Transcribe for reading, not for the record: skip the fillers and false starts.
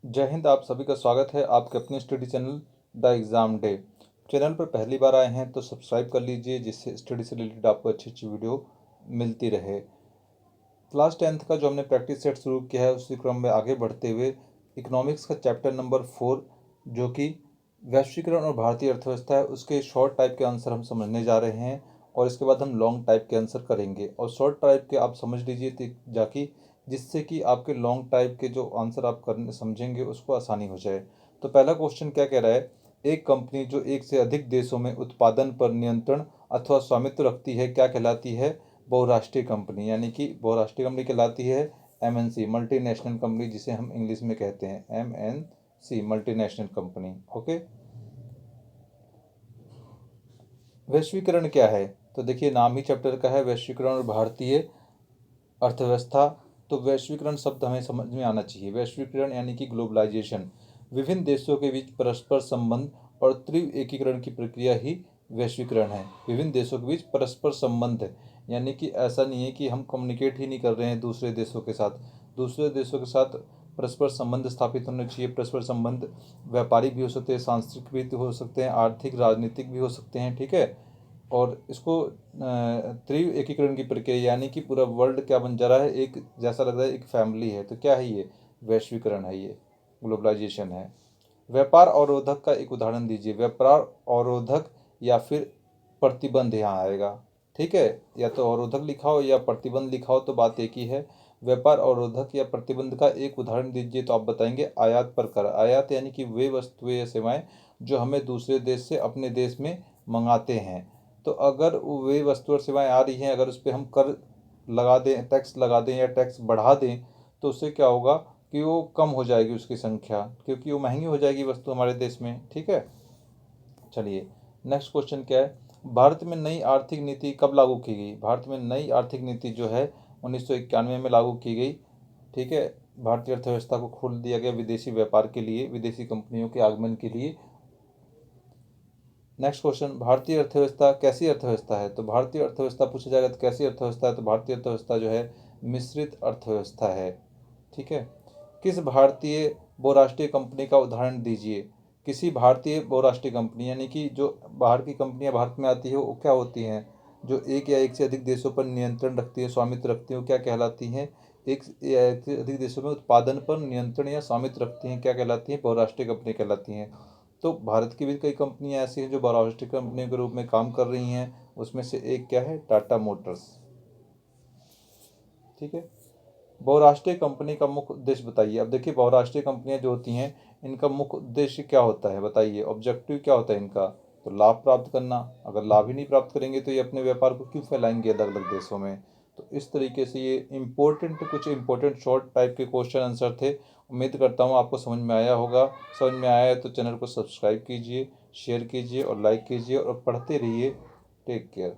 जय हिंद। आप सभी का स्वागत है आपके अपने study channel the exam day. Channel पर पहली बार आए हैं तो सब्सक्राइब कर लीजिए, जिससे स्टडी से रिलेटेड आपको अच्छी अच्छी वीडियो मिलती रहे। क्लास 10th का जो हमने प्रैक्टिस सेट शुरू किया है, उसी क्रम में आगे बढ़ते हुए इकोनॉमिक्स का चैप्टर नंबर 4, जो कि वैश्वीकरण और भारतीय अर्थव्यवस्था है, उसके शॉर्ट टाइप के आंसर हम समझने जा रहे हैं। और इसके बाद हम लॉन्ग टाइप के आंसर करेंगे। और शॉर्ट टाइप के आप समझ लीजिए जाकि जिससे कि आपके लॉन्ग टाइप के जो आंसर आप करने समझेंगे उसको आसानी हो जाए। तो पहला क्वेश्चन क्या कह रहा है, एक कंपनी जो एक से अधिक देशों में उत्पादन पर नियंत्रण अथवा स्वामित्व रखती है क्या कहलाती है? बहुराष्ट्रीय कंपनी। यानी कि बहुराष्ट्रीय कंपनी कहलाती है एमएनसी, मल्टीनेशनल कंपनी, जिसे हम इंग्लिश में कहते हैं एमएनसी, मल्टीनेशनल कंपनी। ओके। वैश्वीकरण क्या है? तो देखिए, नाम ही चैप्टर का है वैश्वीकरण और भारतीय अर्थव्यवस्था। तो वैश्वीकरण शब्द हमें समझ में आना चाहिए। वैश्वीकरण यानी कि ग्लोबलाइजेशन, विभिन्न देशों के बीच परस्पर संबंध और तीव्र एकीकरण की प्रक्रिया ही वैश्वीकरण है। विभिन्न देशों के बीच परस्पर संबंध है, यानी कि ऐसा नहीं है कि हम कम्युनिकेट ही नहीं कर रहे हैं दूसरे देशों के साथ। दूसरे देशों के साथ परस्पर संबंध स्थापित होने चाहिए। परस्पर संबंध व्यापारिक भी हो सकते हैं, सांस्कृतिक भी हो सकते हैं, आर्थिक राजनीतिक भी हो सकते हैं। ठीक है। और इसको तीव्र एकीकरण की प्रक्रिया, यानी कि पूरा वर्ल्ड क्या बन जा रहा है, एक जैसा लग रहा है एक फैमिली है। तो क्या है ये? वैश्वीकरण है, ये ग्लोबलाइजेशन है। व्यापार अवरोधक का एक उदाहरण दीजिए। व्यापार अवरोधक या फिर प्रतिबंध यहाँ आएगा। ठीक है, या तो अवरोधक लिखा हो या प्रतिबंध लिखा हो तो बात एक ही है। व्यापार अवरोधक या प्रतिबंध का एक उदाहरण दीजिए तो आप बताएंगे आयात पर कर। आयात यानी कि वे वस्तुएं या सेवाएं जो हमें दूसरे देश से अपने देश में मंगाते हैं। तो अगर वे वस्तु और सेवाएं आ रही हैं, अगर उस पर हम कर लगा दें, टैक्स लगा दें या टैक्स बढ़ा दें, तो उससे क्या होगा कि वो कम हो जाएगी उसकी संख्या, क्योंकि वो महंगी हो जाएगी वस्तु हमारे देश में। ठीक है। चलिए, नेक्स्ट क्वेश्चन क्या है, भारत में नई आर्थिक नीति कब लागू की गई? भारत में नई आर्थिक नीति जो है 1991 में लागू की गई। ठीक है। भारतीय अर्थव्यवस्था को खोल दिया गया विदेशी व्यापार के लिए, विदेशी कंपनियों के आगमन के लिए। नेक्स्ट क्वेश्चन, भारतीय अर्थव्यवस्था कैसी अर्थव्यवस्था है? तो भारतीय अर्थव्यवस्था पूछा जाएगा तो कैसी अर्थव्यवस्था है? तो भारतीय अर्थव्यवस्था जो है मिश्रित अर्थव्यवस्था है। ठीक है। किस भारतीय बहुराष्ट्रीय कंपनी का उदाहरण दीजिए? किसी भारतीय बहुराष्ट्रीय कंपनी, यानी कि जो बाहर की कंपनियां भारत में आती है वो क्या होती हैं? जो एक या एक से अधिक देशों पर नियंत्रण रखती है, स्वामित्व रखती है, वो क्या कहलाती हैं? एक या एक से अधिक देशों में उत्पादन पर नियंत्रण या स्वामित्व रखती हैं, क्या कहलाती हैं? बहुराष्ट्रीय कंपनी कहलाती हैं। तो भारत की भी कई कंपनियां ऐसी हैं जो बहुराष्ट्रीय कंपनियों के रूप में काम कर रही हैं। उसमें से एक क्या है? टाटा मोटर्स। ठीक है। बहुराष्ट्रीय कंपनी का मुख्य उद्देश्य बताइए। अब देखिए, बहुराष्ट्रीय कंपनियां जो होती हैं, इनका मुख्य उद्देश्य क्या होता है बताइए? ऑब्जेक्टिव क्या होता है इनका? तो लाभ प्राप्त करना। अगर लाभ ही नहीं प्राप्त करेंगे तो ये अपने व्यापार को क्यों फैलाएंगे अलग अलग देशों में? तो इस तरीके से ये कुछ इम्पोर्टेंट शॉर्ट टाइप के क्वेश्चन आंसर थे। उम्मीद करता हूँ आपको समझ में आया होगा। समझ में आया है तो चैनल को सब्सक्राइब कीजिए, शेयर कीजिए और लाइक कीजिए और पढ़ते रहिए। Take care.